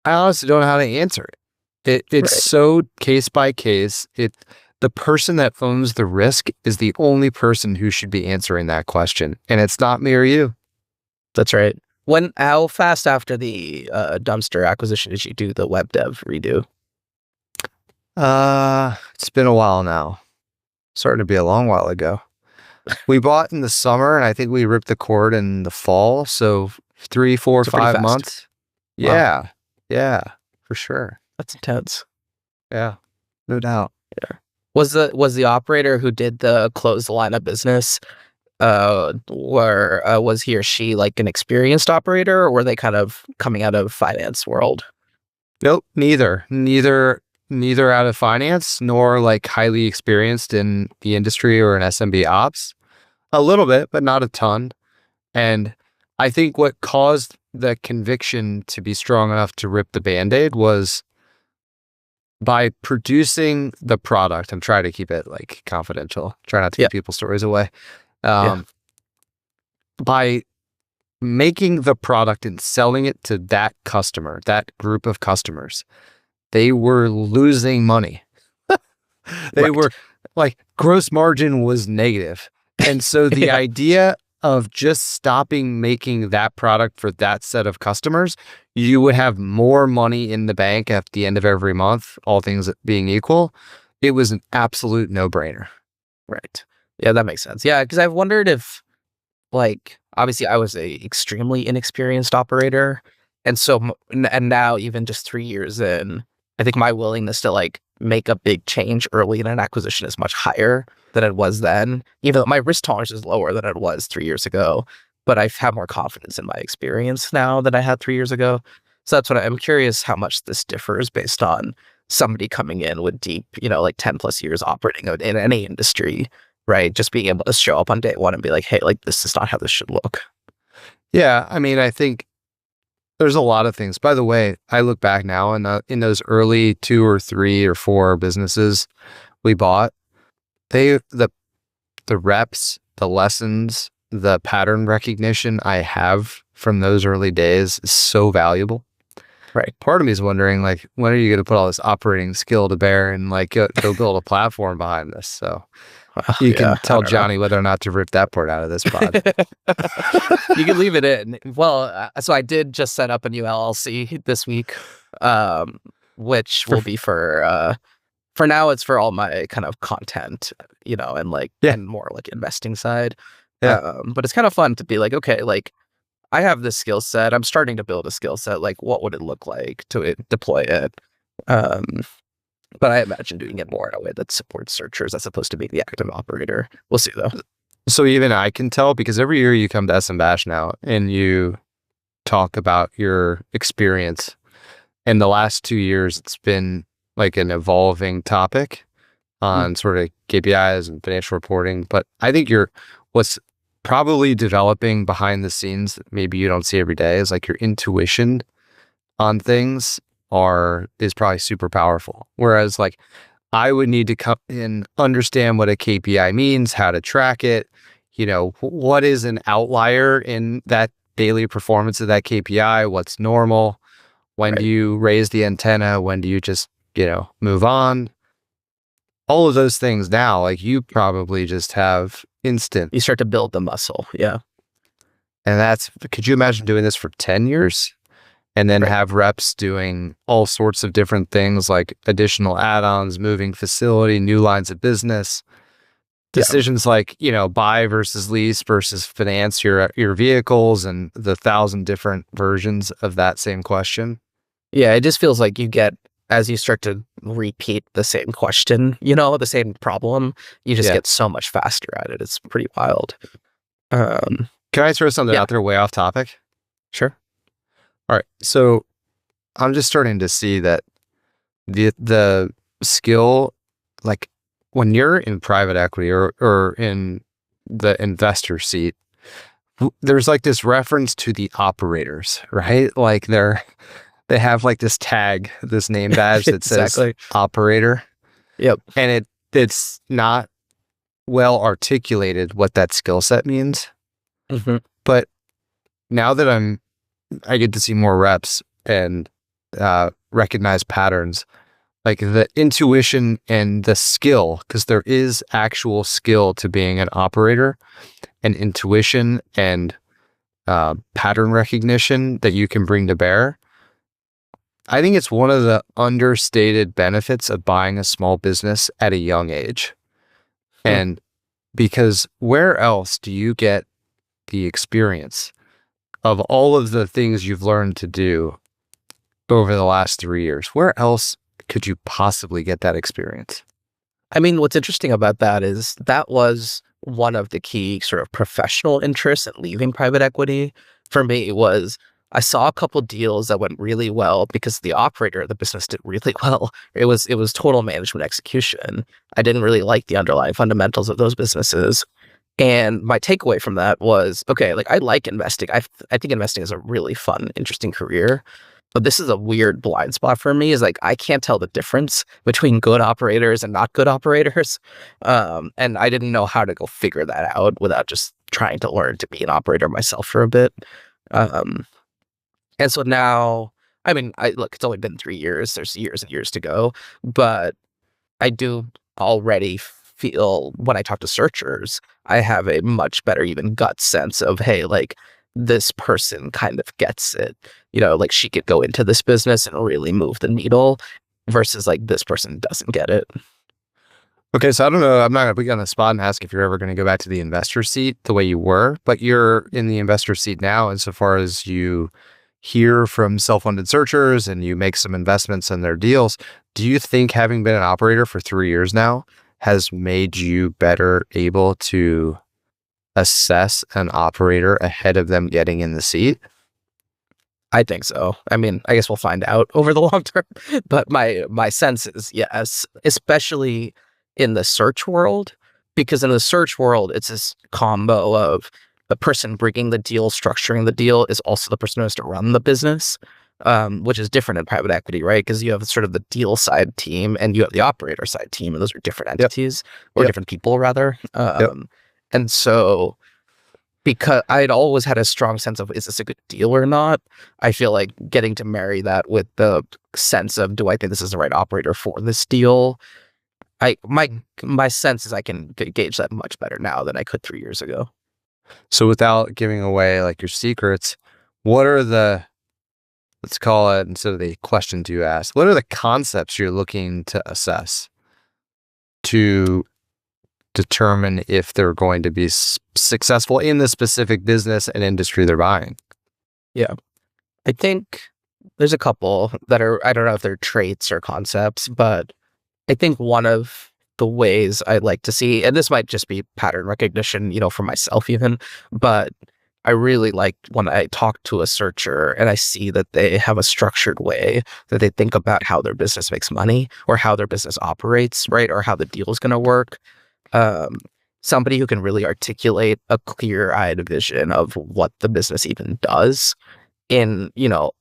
I honestly don't know how to answer it. It's Right. so case by case. The person that owns the risk is the only person who should be answering that question. And it's not me or you. That's right. How fast after the dumpster acquisition did you do the web dev redo? It's been a while now. Starting to be a long while ago. We bought in the summer, and I think we ripped the cord in the fall. So 3, 4, So pretty 5 fast. months. Wow. Yeah. Yeah, for sure. That's intense. Yeah, no doubt. Was the operator who did the close the line of business, was he or she like an experienced operator, or were they kind of coming out of finance world? Nope, neither out of finance nor like highly experienced in the industry or in SMB ops. A little bit, but not a ton. And I think what caused the conviction to be strong enough to rip the Band-Aid was by producing the product. I'm trying to keep it like confidential. Try not to give people's stories away. By making the product and selling it to that customer, that group of customers, they were losing money. They were like, gross margin was negative. And so the idea of just stopping making that product for that set of customers, you would have more money in the bank at the end of every month, all things being equal. It was an absolute no-brainer. Right. Yeah, that makes sense. Yeah, because I've wondered if, like, obviously I was a extremely inexperienced operator. And so, and now even just 3 years in, I think my willingness to like make a big change early in an acquisition is much higher than it was then, even though my risk tolerance is lower than it was 3 years ago. But I've had more confidence in my experience now than I had 3 years ago. So that's what I'm curious how much this differs based on somebody coming in with deep, like 10 plus years operating in any industry, right? Just being able to show up on day one and be like, hey, like, this is not how this should look. Yeah. I mean, I think there's a lot of things. By the way, I look back now and in those early 2 or 3 or 4 businesses we bought, the reps, the lessons, the pattern recognition I have from those early days is so valuable. Right. Part of me is wondering, like, when are you going to put all this operating skill to bear and like go build a platform behind this? So you can tell Johnny whether or not to rip that part out of this pod. You can leave it in. Well, so I did just set up a new LLC this week, which will be for now, it's for all my kind of content, and like, and more like investing side. But it's kind of fun to be like, okay, like I have this skill set. I'm starting to build a skill set. Like, what would it look like to deploy it? But I imagine doing it more in a way that supports searchers as opposed to being the active operator. We'll see though. So even I can tell, because every year you come to SM Bash now and you talk about your experience. In the last 2 years, it's been like an evolving topic on sort of KPIs and financial reporting. But I think what's probably developing behind the scenes that maybe you don't see every day is like your intuition on things is probably super powerful. Whereas like I would need to come and understand what a KPI means, how to track it, what is an outlier in that daily performance of that KPI, what's normal, when do you raise the antenna, when do you just, move on? All of those things now, like you probably just have instant. You start to build the muscle. Yeah. And could you imagine doing this for 10 years? And then have reps doing all sorts of different things like additional add-ons, moving facility, new lines of business, decisions like, buy versus lease versus finance your vehicles, and the 1,000 different versions of that same question. Yeah, it just feels like you get, as you start to repeat the same question, the same problem, you just get so much faster at it. It's pretty wild. Can I throw something out there way off topic? Sure. All right. So I'm just starting to see that the skill, like when you're in private equity or in the investor seat, there's like this reference to the operators, right? Like they have like this tag, this name badge that says Exactly. operator. Yep. And it's not well articulated what that skill set means. Mm-hmm. But now that I get to see more reps and recognize patterns, like the intuition and the skill, because there is actual skill to being an operator, and intuition and pattern recognition that you can bring to bear. I think it's one of the understated benefits of buying a small business at a young age. And because where else do you get the experience of all of the things you've learned to do over the last 3 years? Where else could you possibly get that experience? I mean, what's interesting about that is that was one of the key sort of professional interests in leaving private equity. For me, was I saw a couple deals that went really well because the operator of the business did really well. It was total management execution. I didn't really like the underlying fundamentals of those businesses. And my takeaway from that was, okay, like I like investing. I think investing is a really fun, interesting career. But this is a weird blind spot for me, is like I can't tell the difference between good operators and not good operators. And I didn't know how to go figure that out without just trying to learn to be an operator myself for a bit. And so now, I mean, look, it's only been 3 years. There's years and years to go. But I do already feel, when I talk to searchers, I have a much better even gut sense of, hey, like, this person kind of gets it. You know, like she could go into this business and really move the needle versus like this person doesn't get it. Okay, so I don't know. I'm not going to put you on the spot and ask if you're ever going to go back to the investor seat the way you were, but you're in the investor seat now. Insofar as you hear from self-funded searchers and you make some investments in their deals, do you think having been an operator for 3 years now has made you better able to assess an operator ahead of them getting in the seat? I think so. I mean, I guess we'll find out over the long term, but my sense is yes, especially in the search world, because in the search world, it's this combo of the person bringing the deal, structuring the deal is also the person who has to run the business, which is different in private equity, right? Because you have sort of the deal side team and you have the operator side team, and those are different entities or different people rather. And so, because I'd always had a strong sense of, is this a good deal or not? I feel like getting to marry that with the sense of, do I think this is the right operator for this deal? My sense is I can gauge that much better now than I could 3 years ago. So without giving away like your secrets, what are the, let's call it, instead of the questions you ask, what are the concepts you're looking to assess to determine if they're going to be successful in the specific business and industry they're buying? Yeah. I think there's a couple that are, I don't know if they're traits or concepts, but I think one of the ways I like to see, and this might just be pattern recognition, you know, for myself even, but I really like when I talk to a searcher and I see that they have a structured way that they think about how their business makes money or how their business operates, right? Or how the deal is going to work. Somebody who can really articulate a clear-eyed vision of what the business even does in, you know,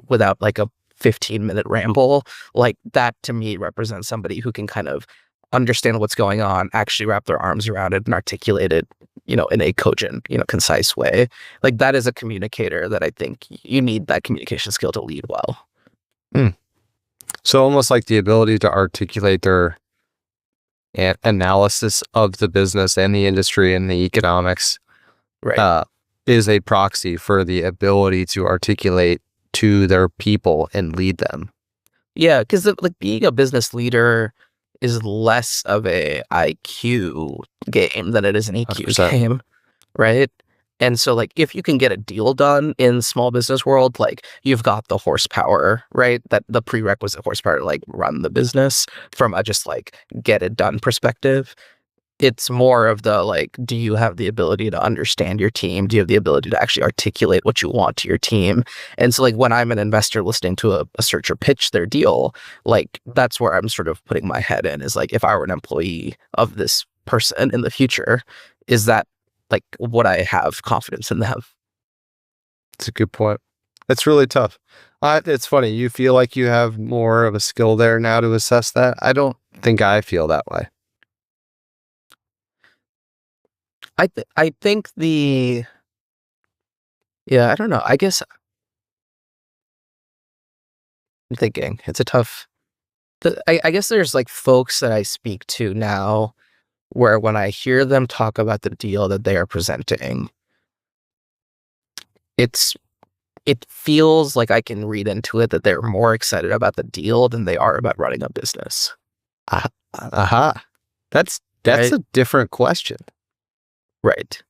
without like a 15-minute ramble, like that to me represents somebody who can kind of understand what's going on, actually wrap their arms around it and articulate it, you know, in a cogent, you know, concise way. Like that is a communicator that I think you need that communication skill to lead well. So almost like the ability to articulate their analysis of the business and the industry and the economics, Right. Is a proxy for the ability to articulate to their people and lead them. Yeah, because like being a business leader is less of a IQ game than it is an EQ 100%. game, right? And so like if you can get a deal done in small business world, like you've got the horsepower, right? That the prerequisite horsepower to like run the business from a just like get it done perspective. It's more of the like, do you have the ability to understand your team? Do you have the ability to actually articulate what you want to your team? And so like when I'm an investor listening to a searcher pitch their deal, like that's where I'm sort of putting my head in, is like if I were an employee of this person in the future? Is that like would I have confidence in them? It's a good point. It's really tough. It's funny. You feel like you have more of a skill there now to assess that. I don't think I feel that way. I think I don't know. I guess I'm thinking it's a tough. I guess there's like folks that I speak to now where when I hear them talk about the deal that they are presenting, it's it feels like I can read into it that they're more excited about the deal than they are about running a business. Aha. Uh-huh. That's Right? a different question. Right.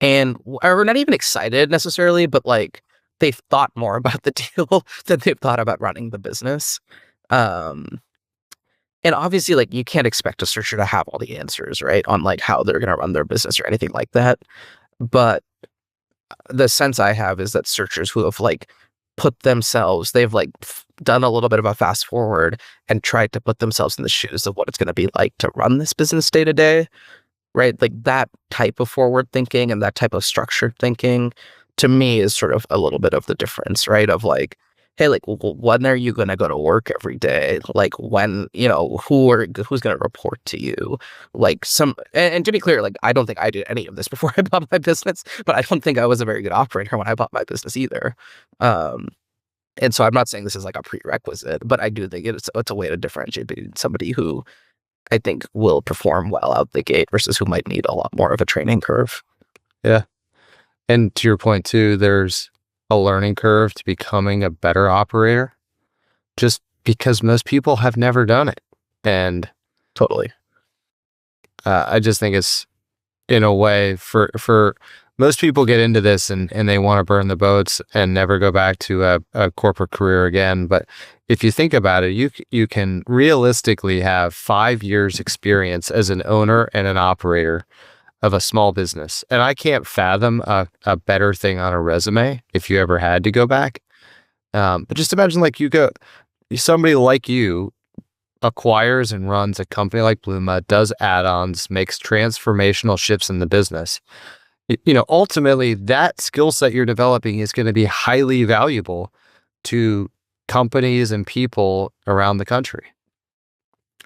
And or not even excited necessarily, but like they've thought more about the deal than they've thought about running the business. Um, and obviously, like you can't expect a searcher to have all the answers, right, on like how they're going to run their business or anything like that. But the sense I have is that searchers who have like put themselves, they've like done a little bit of a fast forward and tried to put themselves in the shoes of what it's going to be like to run this business day to day, right? Like that type of forward thinking and that type of structured thinking to me is sort of a little bit of the difference, right? Of like, hey, like when are you going to go to work every day? Like when, who's going to report to you? Like and to be clear, like I don't think I did any of this before I bought my business, but I don't think I was a very good operator when I bought my business either. Um, and so I'm not saying this is like a prerequisite, but I do think it's a way to differentiate between somebody who I think will perform well out the gate versus who might need a lot more of a training curve. Yeah. And to your point too, there's a learning curve to becoming a better operator just because most people have never done it. And Totally. I just think it's in a way for most people get into this and they want to burn the boats and never go back to a corporate career again. But if you think about it, you can realistically have 5 years experience as an owner and an operator of a small business. And I can't fathom a better thing on a resume if you ever had to go back. But just imagine like somebody like you acquires and runs a company like Bluma, does add-ons, makes transformational shifts in the business. Ultimately that skill set you're developing is going to be highly valuable to companies and people around the country.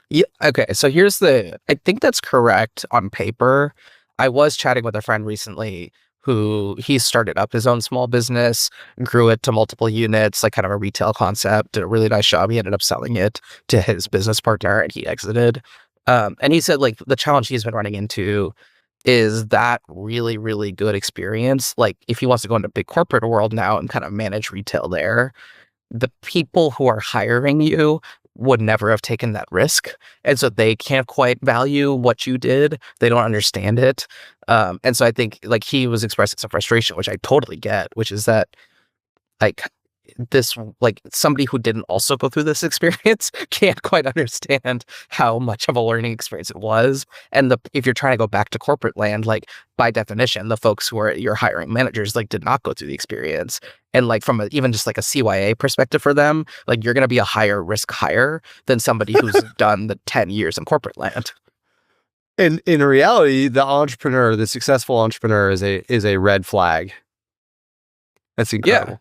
Yeah. Okay. So I think that's correct on paper. I was chatting with a friend recently who he started up his own small business, grew it to multiple units, like kind of a retail concept, did a really nice job. He ended up selling it to his business partner and he exited. And he said like the challenge he's been running into is that really, really good experience. Like if he wants to go into big corporate world now and kind of manage retail there, the people who are hiring you would never have taken that risk. And so they can't quite value what you did. They don't understand it. And so I think like he was expressing some frustration, which I totally get, which is that like this, like somebody who didn't also go through this experience can't quite understand how much of a learning experience it was. And if you're trying to go back to corporate land, like by definition, the folks who are your hiring managers like did not go through the experience. And like from even just like a CYA perspective for them, like you're going to be a higher risk hire than somebody who's done the 10 years in corporate land. And in reality, the successful entrepreneur is a red flag. That's incredible. Yeah.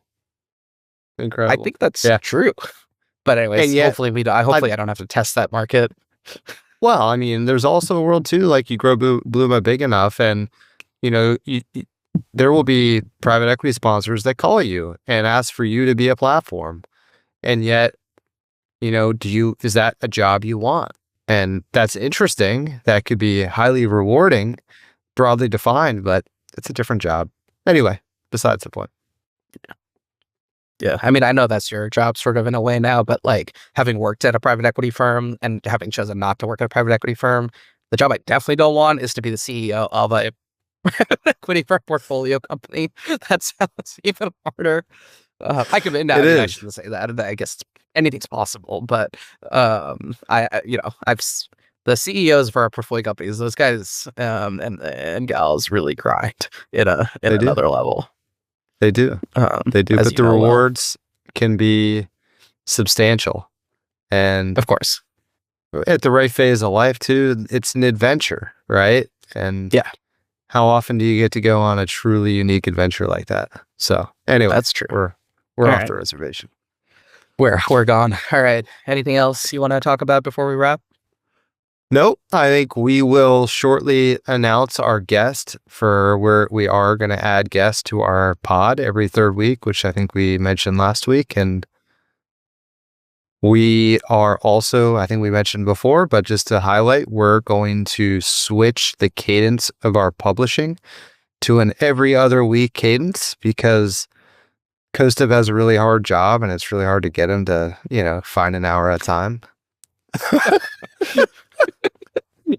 Incredible. I think that's true. But anyways, and yet, hopefully I don't have to test that market. Well, I mean, there's also a world too, like you grow Bluma big enough and, there will be private equity sponsors that call you and ask for you to be a platform. And yet, is that a job you want? And that's interesting. That could be highly rewarding, broadly defined, but it's a different job. Anyway, besides the point. Yeah. I mean, I know that's your job sort of in a way now, but like having worked at a private equity firm and having chosen not to work at a private equity firm, the job I definitely don't want is to be the CEO of a private equity firm portfolio company. That sounds even harder. I shouldn't say that. I guess anything's possible, but the CEOs for our portfolio companies, those guys and gals really grind in another level. They do. They do. But the rewards can be substantial. And of course. at the right phase of life too. It's an adventure, right? And Yeah, how often do you get to go on a truly unique adventure like that? So anyway, that's true. we're All off right. the reservation. We're gone. All right. Anything else you want to talk about before we wrap? Nope. I think we will shortly announce our guest for where we are going to add guests to our pod every third week, which I think we mentioned last week. And we are also, I think we mentioned before, but just to highlight, we're going to switch the cadence of our publishing to an every other week cadence because Kaustubh has a really hard job and it's really hard to get him to, find an hour at a time.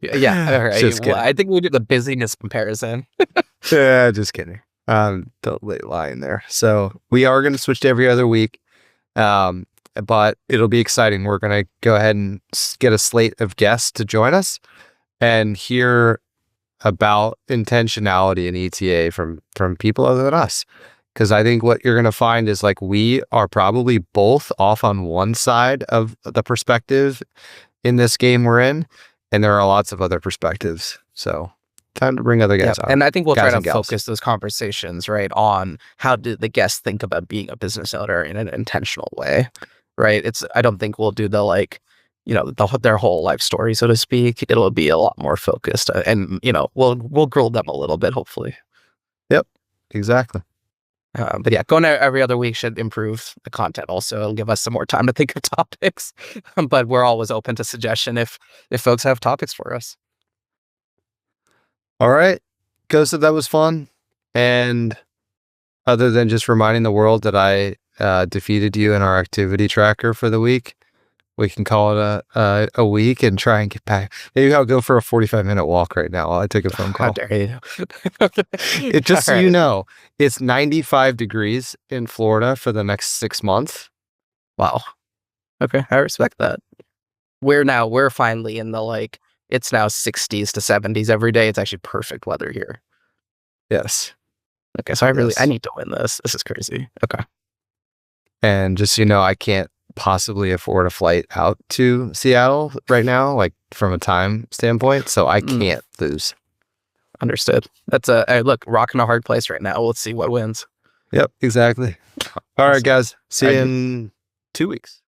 Yeah. All right. Just Well, kidding. I think we do the busyness comparison. Yeah, just kidding. Totally lying there. So we are going to switch to every other week. But it'll be exciting. We're going to go ahead and get a slate of guests to join us and hear about intentionality in ETA from people other than us. Because I think what you're going to find is like we are probably both off on one side of the perspective in this game we're in, and there are lots of other perspectives. So time to bring other guys on. And I think we'll try Guys to and gals. focus those conversations, right, on how do the guests think about being a business owner in an intentional way, right? I don't think we'll do their whole life story, so to speak. It'll be a lot more focused, and we'll grill them a little bit, hopefully. Yep, exactly. But yeah, going every other week should improve the content. Also, it'll give us some more time to think of topics. But we're always open to suggestion if folks have topics for us. All right. Kaustubh, that was fun. And other than just reminding the world that I defeated you in our activity tracker for the week, we can call it a week and try and get back. Maybe I'll go for a 45-minute walk right now while I take a phone call. How dare you? Just so you know, it's 95 degrees in Florida for the next 6 months. Wow. Okay, I respect that. We're finally in the it's now 60s to 70s every day. It's actually perfect weather here. Yes. Okay, so I need to win this. This is crazy. Okay. And just so you know, I can't possibly afford a flight out to Seattle right now, like from a time standpoint, so I can't lose. Understood. That's look, rocking a hard place right now. Let's see what wins. Yep, exactly. All right, guys. See you in 2 weeks.